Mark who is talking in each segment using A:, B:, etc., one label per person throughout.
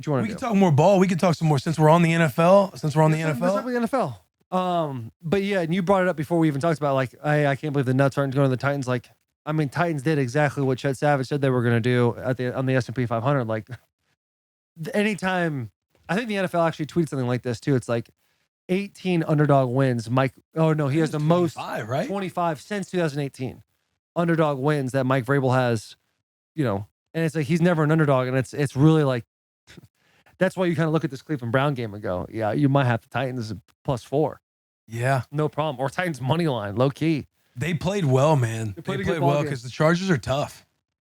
A: What you want to do?
B: We can talk more ball. We can talk some more since we're on the NFL.
A: Let's talk about the NFL. But yeah, and you brought it up before we even talked about like, I can't believe the Nuts aren't going to the Titans. Like, I mean, Titans did exactly what Chet Savage said they were going to do on the S&P 500. Like, anytime, I think the NFL actually tweeted something like this too. It's like 18 underdog wins. He has the most 25 since 2018 underdog wins that Mike Vrabel has. And it's like he's never an underdog, and it's really like that's why you kind of look at this Cleveland Brown game and go, yeah, you might have the Titans +4.
B: Yeah,
A: no problem, or Titans money line, low key.
B: They played well, man. They played well because the Chargers are tough.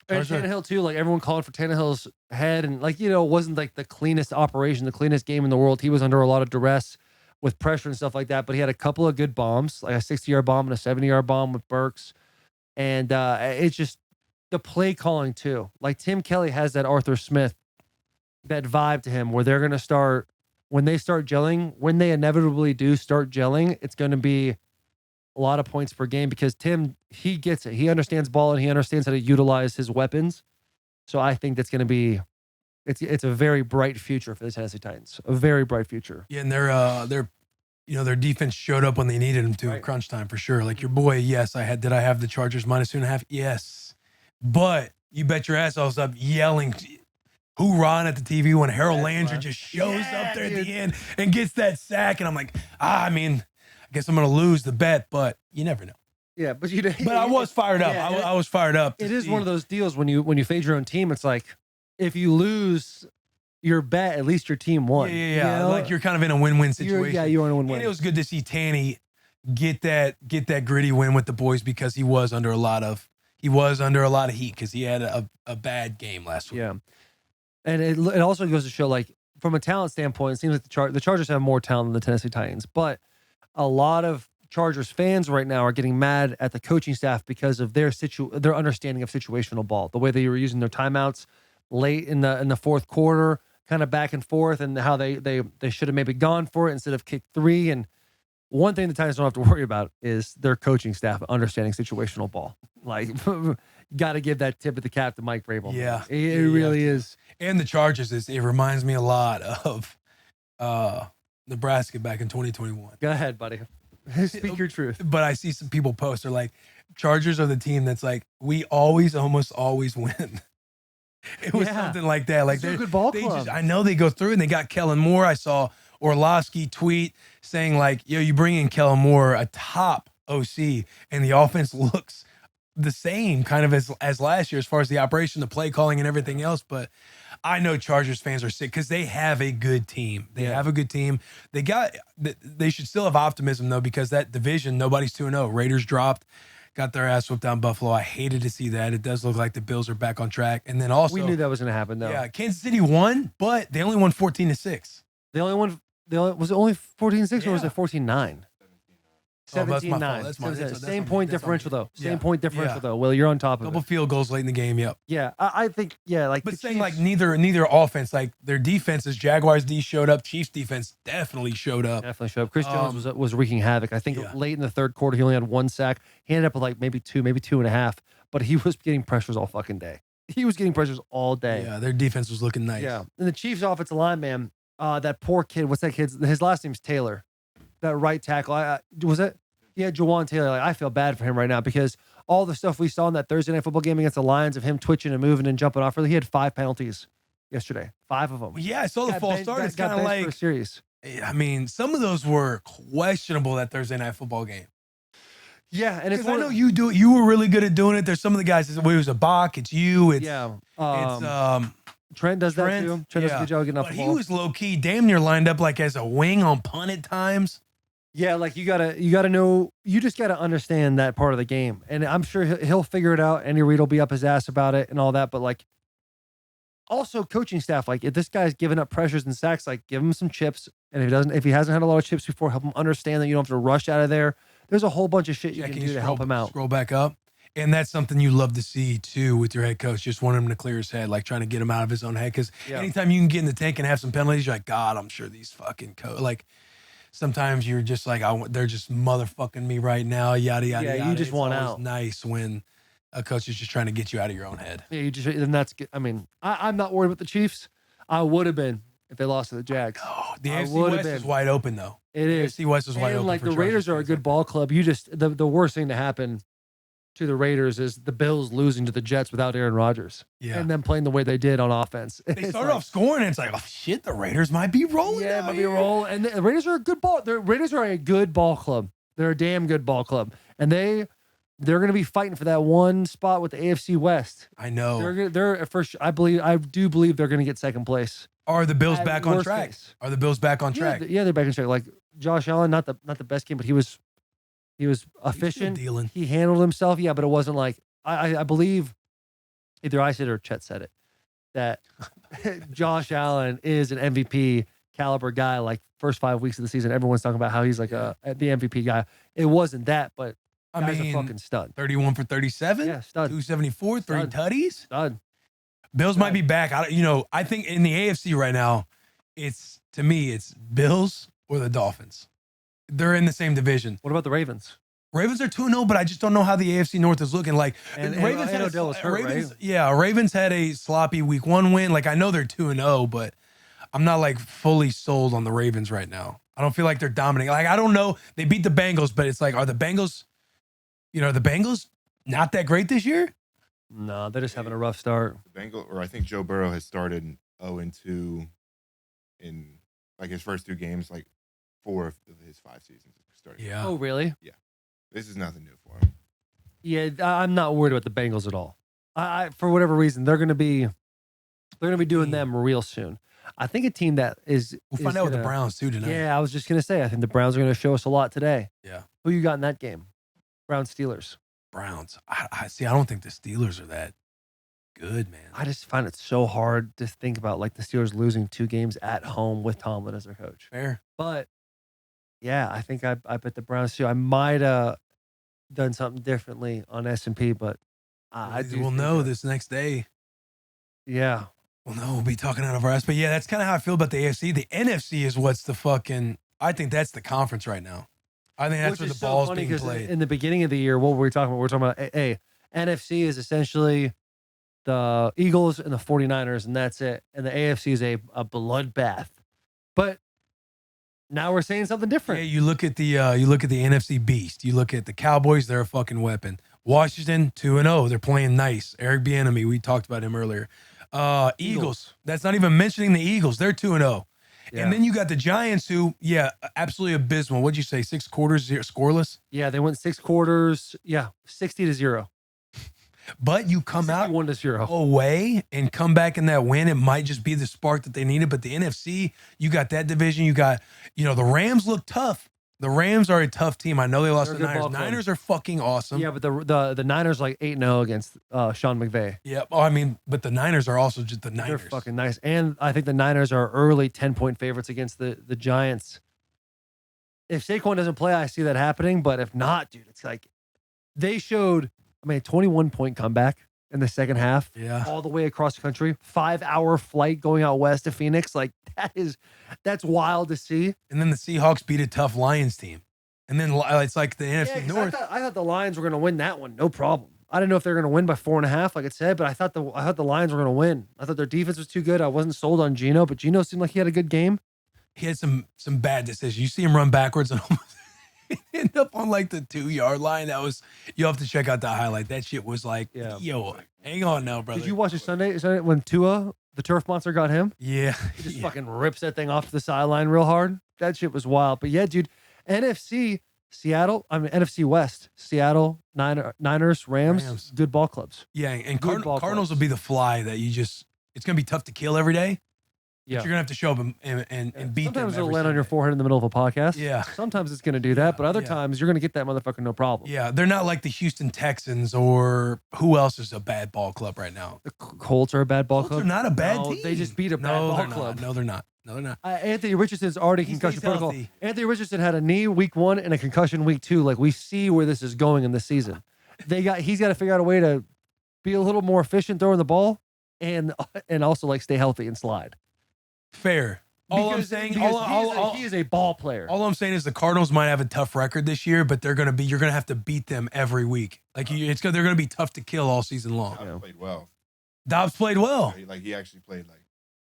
A: And Tannehill too, like everyone called for Tannehill's head, and like it wasn't like the cleanest operation, the cleanest game in the world. He was under a lot of duress with pressure and stuff like that, but he had a couple of good bombs, like a 60-yard bomb and a 70-yard bomb with Burks, and it's just the play calling too. Like Tim Kelly has that Arthur Smith, that vibe to him where they're gonna start when they start gelling, when they inevitably do start gelling, it's going to be a lot of points per game because Tim, he gets it. He understands ball and he understands how to utilize his weapons. So I think that's going to be, it's a very bright future for the Tennessee Titans. A very bright future.
B: Yeah, and their defense showed up when they needed them to in crunch time for sure. Like your boy, yes, did I have the Chargers -2.5? Yes. But you bet your ass off up yelling hoorah at the TV when Harold Landry just shows up there at the end and gets that sack. And I'm like, I guess I'm going to lose the bet, but you never know.
A: Yeah, but
B: I was fired up. I was fired up.
A: It is one of those deals when you fade your own team. It's like if you lose your bet, at least your team won.
B: Yeah. Like you're kind of in a win-win situation.
A: You're in a win-win.
B: And it was good to see Tanny get that gritty win with the boys because he was under a lot of heat because he had a bad game last week.
A: Yeah, and it also goes to show like from a talent standpoint, it seems like the Chargers have more talent than the Tennessee Titans, but a lot of Chargers fans right now are getting mad at the coaching staff because of their understanding of situational ball, the way they were using their timeouts late in the fourth quarter, kind of back and forth, and how they should have maybe gone for it instead of kick 3. And one thing the Titans don't have to worry about is their coaching staff understanding situational ball. Like, got to give that tip of the cap to Mike Vrabel.
B: Yeah,
A: it really is.
B: And the Chargers, it reminds me a lot of Nebraska back in 2021.
A: Go ahead, buddy. Speak your truth.
B: But I see some people post, they're like, Chargers are the team that's like, we almost always win. It was something like that. Like
A: they're a good ball club.
B: I know they go through and they got Kellen Moore. I saw Orlovsky tweet saying like, yo, you bring in Kellen Moore, a top OC, and the offense looks the same kind of as last year as far as the operation, the play calling and everything else. But I know Chargers fans are sick because they have a good team. They have a good team. They should still have optimism though, because that division, nobody's 2-0. Raiders dropped, got their ass whooped down Buffalo. I hated to see that. It does look like the Bills are back on track. And then also,
A: we knew that was going to happen though.
B: Yeah, Kansas City won, but they only won 14-6.
A: Was it only 14-6 or was it 14-9? 17-9.
B: That's my fault.
A: Same point differential though. Same point differential though. Will, you're on top of it.
B: Couple field goals late in the game. Yep.
A: Yeah, I think like.
B: But saying like neither offense, like their defenses, Jaguars D showed up. Chiefs defense definitely showed up.
A: Chris Jones was wreaking havoc. I think late in the third quarter he only had 1 sack. He ended up with like maybe 2.5. But he was getting pressures all fucking day. He was getting pressures all day.
B: Yeah, their defense was looking nice.
A: Yeah, and the Chiefs offensive line, man, that poor kid. What's that kid's? His last name's Taylor. That right tackle. Was it? Yeah, Jawan Taylor. Like, I feel bad for him right now because all the stuff we saw in that Thursday night football game against the Lions of him twitching and moving and jumping off, he had 5 penalties yesterday. 5 of them.
B: Yeah, I saw the false start. It's kind of like
A: for a series.
B: I mean, some of those were questionable that Thursday night football game.
A: Yeah, and it's
B: I know you do it. You were really good at doing it. There's some of the guys that it was a Bach. It's you. It's
A: Trent does that too. Trent does a good job getting off the ball.
B: He was low key, damn near lined up like as a wing on punt at times.
A: Yeah, like you gotta know, you just gotta understand that part of the game, and I'm sure he'll figure it out. Andy Reid will be up his ass about it and all that, but like, also coaching staff, like if this guy's giving up pressures and sacks, like give him some chips, and if he hasn't had a lot of chips before, help him understand that you don't have to rush out of there. There's a whole bunch of shit you can do to help him out.
B: Scroll back up, and that's something you love to see too with your head coach. Just want him to clear his head, like trying to get him out of his own head. Because anytime you can get in the tank and have some penalties, you're like, God, I'm sure these fucking like. Sometimes you're just like, they're just motherfucking me right now, yada, yada, yada.
A: You just want out.
B: It's nice when a coach is just trying to get you out of your own head.
A: Yeah, and that's good. I mean, I'm not worried about the Chiefs. I would have been if they lost to the Jags.
B: Oh, the
A: I
B: AFC
A: would've
B: West
A: been.
B: is wide open though.
A: It is.
B: AFC West is wide
A: And
B: open.
A: like
B: for
A: the Raiders are a good ball club. You just the worst thing to happen to the Raiders is the Bills losing to the Jets without Aaron Rodgers.
B: Yeah.
A: And them playing the way they did on offense.
B: They started off scoring, and it's like, oh shit, the Raiders might be rolling.
A: Yeah, might be rolling. And the Raiders are a good ball. The Raiders are a good ball club. They're a damn good ball club, and they're going to be fighting for that one spot with the AFC West.
B: I know.
A: They're first. I do believe they're going to get second place.
B: Are the Bills
A: At
B: back on
A: worst
B: track?
A: case.
B: Are the Bills back on track?
A: Yeah, they're back on track. Like Josh Allen, not the best game, but he was efficient.
B: Dealing.
A: He handled himself. Yeah, but it wasn't like I believe either I said it or Chet said it that Josh Allen is an MVP caliber guy. Like first 5 weeks of the season, everyone's talking about how he's like the MVP guy. It wasn't that, but guy's a fucking stud.
B: 31 for 37.
A: Yeah, stud.
B: 274, three
A: Stud.
B: tutties.
A: Stud.
B: Bills might be back. I think in the AFC right now, it's Bills or the Dolphins. They're in the same division.
A: What about the Ravens?
B: Ravens are 2-0, but I just don't know how the AFC North is looking. Like
A: And
B: Ravens
A: and Odell was hurt, right?
B: Yeah, Ravens had a sloppy week 1 win. Like I know they're 2-0, but I'm not like fully sold on the Ravens right now. I don't feel like they're dominating. Like I don't know. They beat the Bengals, but it's like, are the Bengals not that great this year?
A: No, they're just having a rough start.
C: I think Joe Burrow has started 0-2 in like his first 2 games, like 4 of his 5 seasons.
B: Yeah.
A: Oh, really?
C: This is nothing new for him.
A: Yeah, I'm not worried about the Bengals at all. I for whatever reason, they're going to be doing them real soon. I think a team that is
B: We'll find out with the Browns too tonight.
A: Yeah, I was just going to say, I think the Browns are going to show us a lot today.
B: Yeah.
A: Who you got in that game? Browns Steelers.
B: Browns. I see. I don't think the Steelers are that good, man.
A: I just find it so hard to think about like the Steelers losing 2 games at home with Tomlin as their coach.
B: Fair.
A: But yeah, I think I bet the Browns too. I might have done something differently on S&P, but
B: We'll know this next day.
A: Yeah.
B: Well, no, we'll be talking out of our ass. But yeah, that's kind of how I feel about the AFC. The NFC is what's the fucking. I think that's the conference right now. I think that's where the ball's being played.
A: In the beginning of the year, what were we talking about? We're talking about NFC is essentially the Eagles and the 49ers, and that's it. And the AFC is a bloodbath. But now we're saying something different.
B: Yeah, you look at the NFC beast. You look at the Cowboys; they're a fucking weapon. Washington 2-0, they're playing nice. Eric Bieniemy, we talked about him earlier. Eagles. That's not even mentioning the Eagles. They're 2-0. Yeah. And then you got the Giants who, absolutely abysmal. What'd you say? 6 quarters scoreless?
A: Yeah, they went 6 quarters. Yeah, 60-0.
B: But you come out
A: 1-0
B: away and come back in that win. It might just be the spark that they needed. But the NFC, you got that division. You got, the Rams look tough. The Rams are a tough team. I know they lost the Niners. Niners are fucking awesome.
A: Yeah, but the Niners like 8-0 against Sean McVay.
B: Yeah. Oh, I mean, but the Niners are also just the Niners.
A: They're fucking nice. And I think the Niners are early 10-point favorites against the Giants. If Saquon doesn't play, I see that happening. But if not, dude, it's like they showed, a 21-point comeback in the second half.
B: Yeah.
A: All the way across the country. 5-hour flight going out west to Phoenix. Like that's wild to see.
B: And then the Seahawks beat a tough Lions team. And then it's like the NFC North.
A: I thought the Lions were going to win that one. No problem. I didn't know if they were going to win by 4.5, like it said, but I thought the Lions were going to win. I thought their defense was too good. I wasn't sold on Geno, but Geno seemed like he had a good game.
B: He had some bad decisions. You see him run backwards and almost end up on like the 2-yard line. You have to check out that highlight. That shit was like, yo, hang on now, brother.
A: Did you watch it Sunday when Tua, the turf monster, got him?
B: Yeah.
A: He just fucking rips that thing off the sideline real hard. That shit was wild. But yeah, dude, NFC West, Seattle, Niners, Rams, good ball clubs.
B: Yeah, and Cardinals will be the fly that it's going to be tough to kill every day. Yeah. But you're going to have to show up and beat them.
A: Sometimes it'll land on your forehead in the middle of a podcast.
B: Yeah.
A: Sometimes it's going to do that, but other times you're going to get that motherfucker no problem.
B: Yeah, they're not like the Houston Texans or who else is a bad ball club right now?
A: The Colts are a bad ball club.
B: They're not a bad team.
A: They just beat a bad ball club.
B: No, they're not. No, they're not.
A: Anthony Richardson's already concussion protocol. Anthony Richardson had a knee week 1 and a concussion week 2. Like we see where this is going in the season. He's got to figure out a way to be a little more efficient throwing the ball and also like stay healthy and slide.
B: Fair. All I'm saying,
A: he is a ball player.
B: All I'm saying is the Cardinals might have a tough record this year, but you're gonna have to beat them every week. Like they're gonna be tough to kill all season long.
C: Dobbs played well.
B: Dobbs played well.
C: He actually played like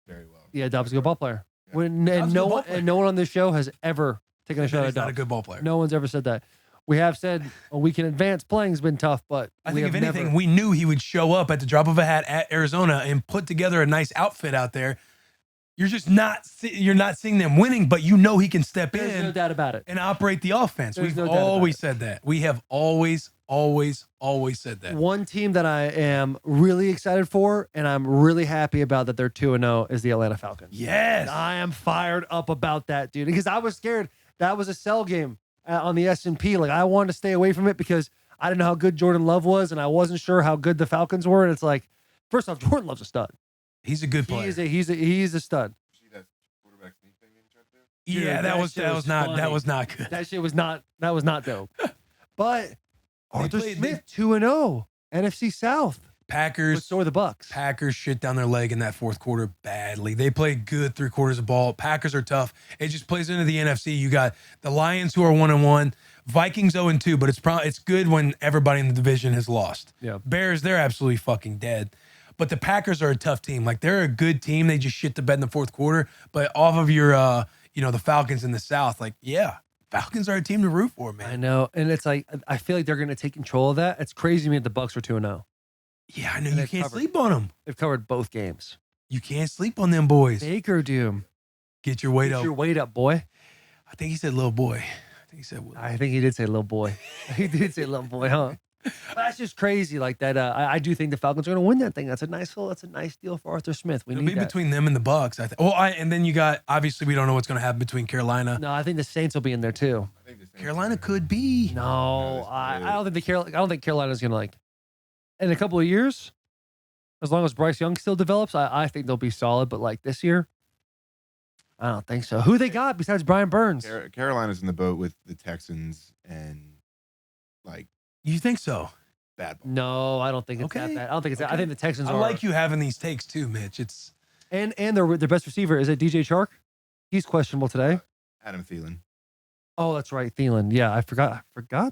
C: very well.
A: Yeah, Dobbs is a good ball player.
C: Yeah.
A: When,
B: Dobbs is
A: and
B: a
A: no
B: good ball
A: one
B: player.
A: and no one on this show has ever taken a shot at
B: He's not a
A: Dobbs.
B: good ball player.
A: No one's ever said that. We have said a week in advance playing's been tough, but
B: I
A: we
B: think if
A: have
B: anything,
A: never,
B: we knew he would show up at the drop of a hat at Arizona and put together a nice outfit out there. You're just not seeing them winning, but you know he can step
A: there's
B: in
A: no doubt about it.
B: and operate the offense.
A: There's
B: We've
A: no doubt about
B: always
A: it.
B: said that. We have always said that.
A: One team that I am really excited for, and I'm really happy about that they're 2-0, is the Atlanta Falcons.
B: Yes.
A: I am fired up about that, dude, because I was scared. That was a sell game on the S&P. Like, I wanted to stay away from it because I didn't know how good Jordan Love was, and I wasn't sure how good the Falcons were. And it's like, first off, Jordan Love's a stud.
B: He's a good player.
A: He's a stud.
C: See that quarterback sneak thing in chat there?
B: Yeah,
A: Dude,
B: that
A: shit
B: was not good.
A: That shit was not dope. But Arthur
B: played-
A: Smith 2-0, NFC South. But
B: Packers
A: so are the Bucks.
B: Packers shit down their leg in that fourth quarter badly. They played good 3 quarters of ball. Packers are tough. It just plays into the NFC. You got the Lions who are 1-1, Vikings 0-2, but it's good when everybody in the division has lost.
A: Yeah.
B: Bears, they're absolutely fucking dead. But the Packers are a tough team. Like, they're a good team. They just shit the bed in the fourth quarter. But off of your the Falcons in the South, like, yeah, Falcons are a team to root for, man.
A: I know. And it's like, I feel like they're going to take control of that. It's crazy to me that the Bucks are 2-0.
B: Yeah, I know.
A: And
B: You
A: they've
B: can't
A: covered.
B: sleep on them.
A: They've covered both games.
B: You can't sleep on them boys.
A: Baker Doom.
B: Get your weight
A: Get
B: up.
A: your weight up, boy.
B: I think he said little boy. I think he said Will.
A: I think he did say little boy. He did say little boy, huh? But that's just crazy. Like that. I do think the Falcons are going to win that thing. That's a nice deal for Arthur Smith. We
B: It'll
A: need
B: be
A: that.
B: between them and the Bucks. I think. Well, and then you got, obviously we don't know what's going to happen between Carolina.
A: No, I think the Saints will be in there too.
C: I think the Saints
B: Carolina
C: are-
B: could be.
A: No,
C: that's
A: I
C: good.
A: I don't think Carolina's going to, like, in a couple of years, as long as Bryce Young still develops, I think they'll be solid. But like this year, I don't think so. Who they got besides Brian Burns?
C: Carolina's in the boat with the Texans and like
B: You think so?
C: bad ball.
A: No, I don't think it's that
B: Okay.
A: bad. I don't think it's that. I
B: Okay.
A: think the Texans
B: I
A: are.
B: like you having these takes too, Mitch. It's
A: And their best receiver is it DJ Chark? He's questionable today.
C: Adam Thielen.
A: Oh, that's right, Thielen. Yeah, I forgot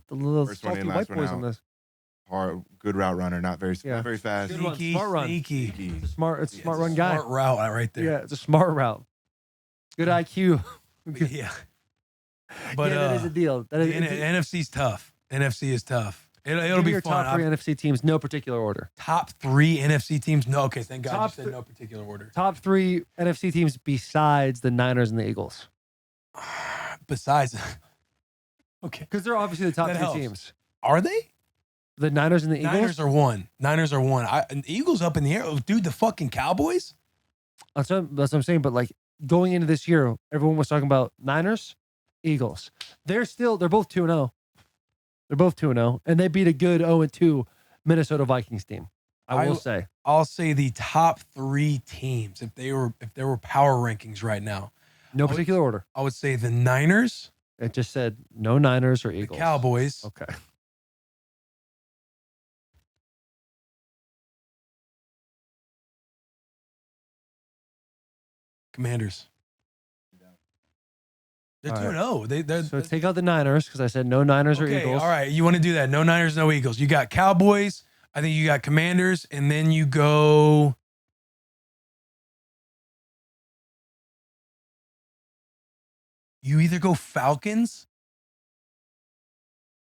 A: the little
C: First one
A: salty
C: in,
A: white
C: last one
A: boys on
C: out.
A: this.
C: Hard, good route runner, not very fast.
A: Good one.
B: sneaky,
A: Smart run.
B: sneaky.
C: Sneaky.
A: It's a smart
C: Yeah,
A: smart
C: it's a
A: run guy.
B: Smart route right there.
A: Yeah, it's a smart route. Good IQ.
B: Yeah. But
A: yeah, that is a deal. That
B: the
A: is,
B: NFC's tough. NFC is tough. It'll
A: give me
B: be
A: your
B: fun.
A: top 3 NFC teams, no particular order.
B: Top 3 NFC teams. No, okay, thank God
A: Top
B: you said
A: th-
B: no particular order.
A: Top 3 NFC teams besides the Niners and the Eagles,
B: Besides, okay,
A: because they're obviously the top
B: That
A: 2
B: helps.
A: teams.
B: are they?
A: The Niners and the Eagles.
B: Niners are one. And the Eagles up in the air. Oh, dude, the fucking Cowboys?
A: That's what I'm saying. But like going into this year, everyone was talking about Niners, Eagles. They're both 2-0. They're both 2-0, and they beat a good 0-2 Minnesota Vikings team. I will say.
B: I'll say the top 3 teams, if there were power rankings right now,
A: No particular order.
B: I would say the Niners,
A: It just said no Niners or
B: the
A: Eagles.
B: Cowboys,
A: Okay.
B: Commanders. They're
A: All
B: 2-0. They're
A: So take out the Niners because I said no Niners or
B: okay,
A: Eagles.
B: all right. You want to do that? No Niners, no Eagles. You got Cowboys. I think you got Commanders, and then you go. You either go Falcons.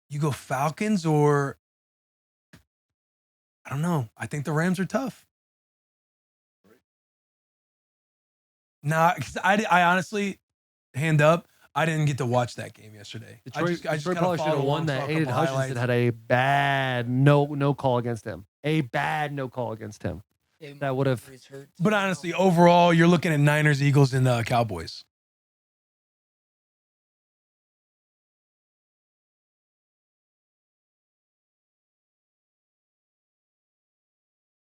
B: You go Falcons, or I don't know. I think the Rams are tough. Nah, because I honestly, hand up, I didn't get to watch that game yesterday.
A: Detroit
B: I just
A: probably
B: kinda
A: should have
B: followed
A: won
B: along, saw
A: that.
B: a
A: Aiden
B: couple
A: Hutchinson
B: highlights.
A: had a bad no call against him. A bad no call against him. That would have.
B: But honestly, overall, you're looking at Niners, Eagles, and Cowboys.